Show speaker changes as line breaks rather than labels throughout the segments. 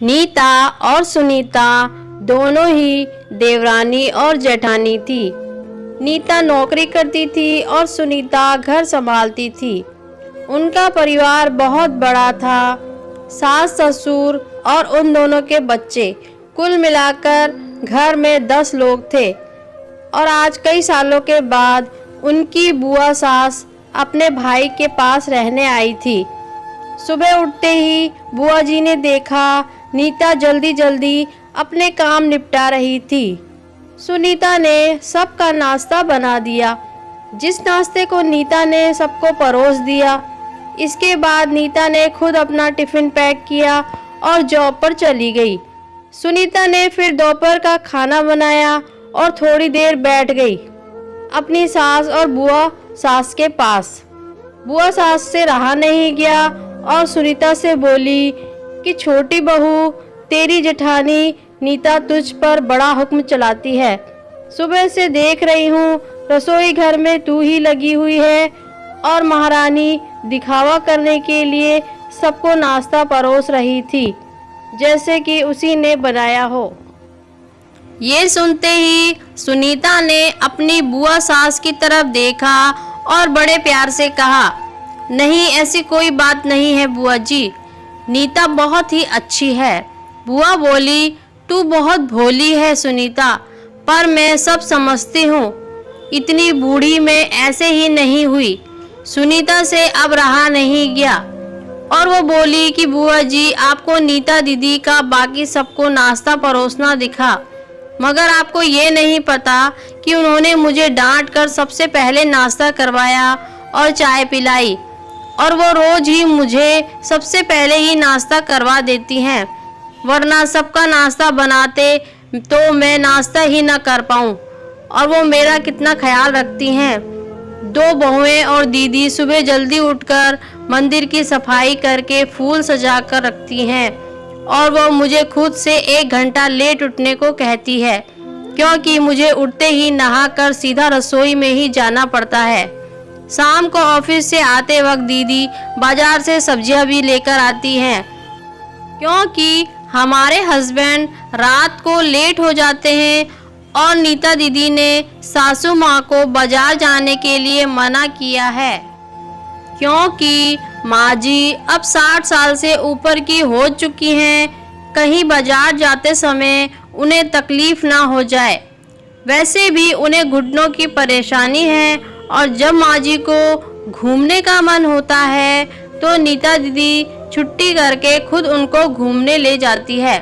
नीता और सुनीता दोनों ही देवरानी और जेठानी थी। नीता नौकरी करती थी और सुनीता घर संभालती थी। उनका परिवार बहुत बड़ा था। सास ससुर और उन दोनों के बच्चे, कुल मिलाकर घर में 10 लोग थे। और आज कई सालों के बाद उनकी बुआ सास अपने भाई के पास रहने आई थी। सुबह उठते ही बुआ जी ने देखा नीता जल्दी जल्दी अपने काम निपटा रही थी। सुनीता ने सबका नाश्ता बना दिया। जिस नाश्ते को नीता ने सबको परोस दिया। इसके बाद नीता ने खुद अपना टिफिन पैक किया और जॉब पर चली गई। सुनीता ने फिर दोपहर का खाना बनाया और थोड़ी देर बैठ गई अपनी सास और बुआ सास के पास। बुआ सास से रहा नहीं गया और सुनीता से बोली कि छोटी बहू, तेरी जेठानी नीता तुझ पर बड़ा हुक्म चलाती है। सुबह से देख रही हूँ रसोई घर में तू ही लगी हुई है और महारानी दिखावा करने के लिए सबको नाश्ता परोस रही थी, जैसे कि उसी ने बनाया हो। ये सुनते ही सुनीता ने अपनी बुआ सास की तरफ देखा और बड़े प्यार से कहा, नहीं, ऐसी कोई बात नहीं है बुआ जी, नीता बहुत ही अच्छी है। बुआ बोली, तू बहुत भोली है सुनीता, पर मैं सब समझती हूँ, इतनी बूढ़ी में ऐसे ही नहीं हुई। सुनीता से अब रहा नहीं गया और वो बोली कि बुआ जी, आपको नीता दीदी का बाकी सबको नाश्ता परोसना दिखा, मगर आपको ये नहीं पता कि उन्होंने मुझे डांट कर सबसे पहले नाश्ता करवाया और चाय पिलाई, और वो रोज ही मुझे सबसे पहले ही नाश्ता करवा देती हैं, वरना सबका नाश्ता बनाते तो मैं नाश्ता ही न कर पाऊँ। और वो मेरा कितना ख्याल रखती हैं। 2 बहुएं और दीदी सुबह जल्दी उठकर मंदिर की सफाई करके फूल सजा कर रखती हैं, और वो मुझे खुद से 1 घंटा लेट उठने को कहती है, क्योंकि मुझे उठते ही नहाकर सीधा रसोई में ही जाना पड़ता है। शाम को ऑफिस से आते वक्त दीदी बाजार से सब्जियां भी लेकर आती हैं, क्योंकि हमारे हस्बैंड रात को लेट हो जाते हैं और नीता दीदी ने सासू माँ को बाजार जाने के लिए मना किया है, क्योंकि माँ जी अब 60 साल से ऊपर की हो चुकी हैं, कहीं बाजार जाते समय उन्हें तकलीफ ना हो जाए। वैसे भी उन्हें घुटनों की परेशानी है, और जब माँ जी को घूमने का मन होता है तो नीता दीदी छुट्टी करके खुद उनको घूमने ले जाती है।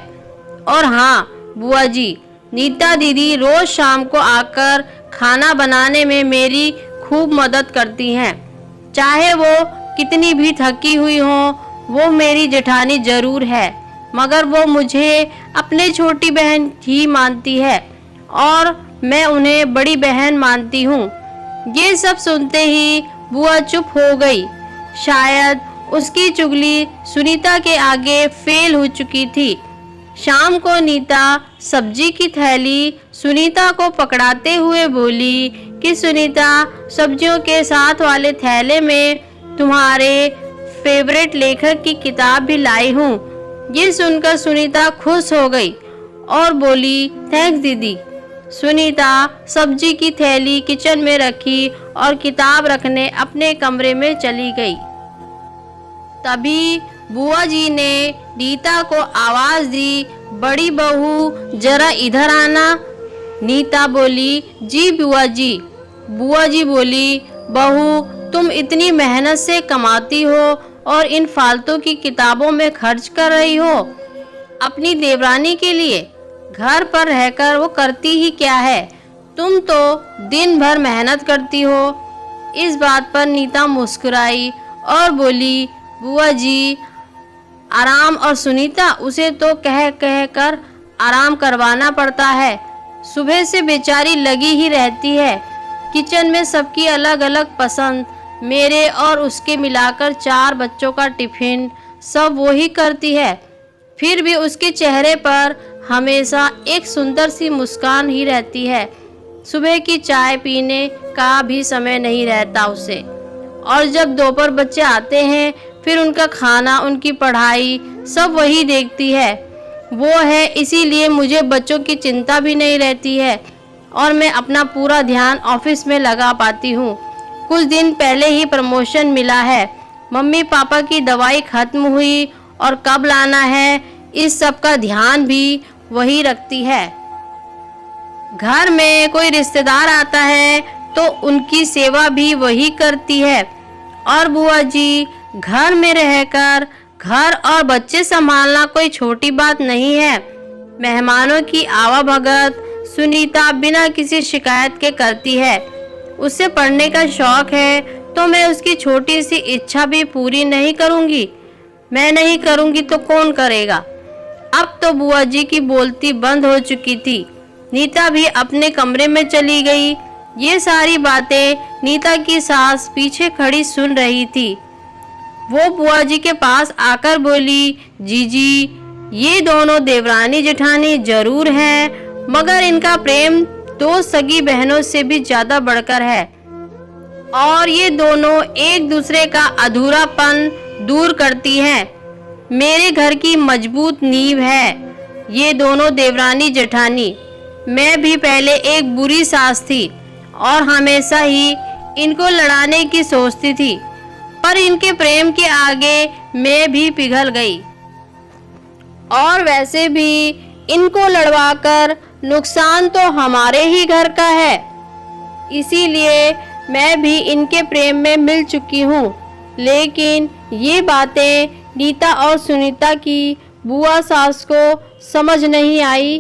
और हाँ बुआ जी, नीता दीदी रोज शाम को आकर खाना बनाने में मेरी खूब मदद करती हैं। चाहे वो कितनी भी थकी हुई हो, वो मेरी जेठानी जरूर है, मगर वो मुझे अपने छोटी बहन ही मानती है और मैं उन्हें बड़ी बहन मानती हूँ। ये सब सुनते ही बुआ चुप हो गई। शायद उसकी चुगली सुनीता के आगे फेल हो चुकी थी। शाम को नीता सब्जी की थैली सुनीता को पकड़ाते हुए बोली कि सुनीता, सब्जियों के साथ वाले थैले में तुम्हारे फेवरेट लेखक की किताब भी लाई हूँ। ये सुनकर सुनीता खुश हो गई और बोली, थैंक्स दीदी। सुनीता सब्जी की थैली किचन में रखी और किताब रखने अपने कमरे में चली गई। तभी बुआ जी ने नीता को आवाज दी, बड़ी बहू जरा इधर आना। नीता बोली, जी बुआ जी। बुआ जी बोली, बहू तुम इतनी मेहनत से कमाती हो और इन फालतू की किताबों में खर्च कर रही हो अपनी देवरानी के लिए। घर पर रहकर वो करती ही क्या है, तुम तो दिन भर मेहनत करती हो। इस बात पर नीता मुस्कुराई और बोली, बुआ जी आराम, और सुनीता उसे तो कह कह कर आराम करवाना पड़ता है। सुबह से बेचारी लगी ही रहती है। किचन में सबकी अलग अलग पसंद, मेरे और उसके मिलाकर 4 बच्चों का टिफिन सब वो ही करती है। फिर भी उसके चेहरे पर हमेशा एक सुंदर सी मुस्कान ही रहती है। सुबह की चाय पीने का भी समय नहीं रहता उसे। और जब दोपहर बच्चे आते हैं, फिर उनका खाना, उनकी पढ़ाई सब वही देखती है। वो है, इसीलिए मुझे बच्चों की चिंता भी नहीं रहती है और मैं अपना पूरा ध्यान ऑफिस में लगा पाती हूँ। कुछ दिन पहले ही प्रमोशन मिला है। मम्मी पापा की दवाई खत्म हुई और कब लाना है, इस सब का ध्यान भी वही रखती है। घर में कोई रिश्तेदार आता है तो उनकी सेवा भी वही करती है। और बुआ जी, घर में रहकर घर और बच्चे संभालना कोई छोटी बात नहीं है। मेहमानों की आवाभगत सुनीता बिना किसी शिकायत के करती है। उसे पढ़ने का शौक है तो मैं उसकी छोटी सी इच्छा भी पूरी नहीं करूंगी। मैं नहीं करूंगी तो कौन करेगा। अब तो बुआ जी की बोलती बंद हो चुकी थी। नीता भी अपने कमरे में चली गई। ये सारी बातें नीता की सास पीछे खड़ी सुन रही थी। वो बुआ जी के पास आकर बोली, जीजी, ये दोनों देवरानी जेठानी जरूर हैं, मगर इनका प्रेम दो सगी बहनों से भी ज्यादा बढ़कर है और ये दोनों एक दूसरे का अधूरापन दूर करती हैं। मेरे घर की मजबूत नींव है ये दोनों देवरानी जेठानी। मैं भी पहले एक बुरी सास थी और हमेशा ही इनको लड़ाने की सोचती थी, पर इनके प्रेम के आगे मैं भी पिघल गई। और वैसे भी इनको लड़वाकर नुकसान तो हमारे ही घर का है, इसीलिए मैं भी इनके प्रेम में मिल चुकी हूँ। लेकिन ये बातें नीता और सुनीता की बुआ सास को समझ नहीं आई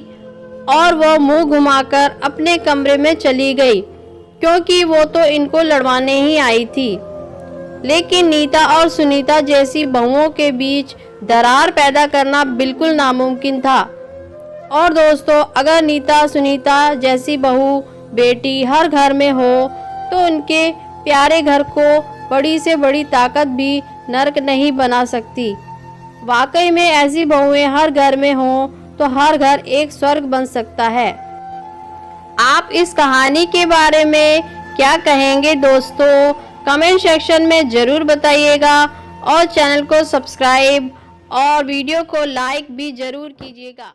और वो मुंह घुमाकर अपने कमरे में चली गई, क्योंकि वो तो इनको लड़वाने ही आई थी। लेकिन नीता और सुनीता जैसी बहुओं के बीच दरार पैदा करना बिल्कुल नामुमकिन था। और दोस्तों, अगर नीता सुनीता जैसी बहू बेटी हर घर में हो तो उनके प्यारे घर को बड़ी से बड़ी ताकत भी नर्क नहीं बना सकती। वाकई में ऐसी बहुएं हर घर में हों तो हर घर एक स्वर्ग बन सकता है। आप इस कहानी के बारे में क्या कहेंगे दोस्तों? कमेंट सेक्शन में ज़रूर बताइएगा और चैनल को सब्सक्राइब और वीडियो को लाइक भी ज़रूर कीजिएगा।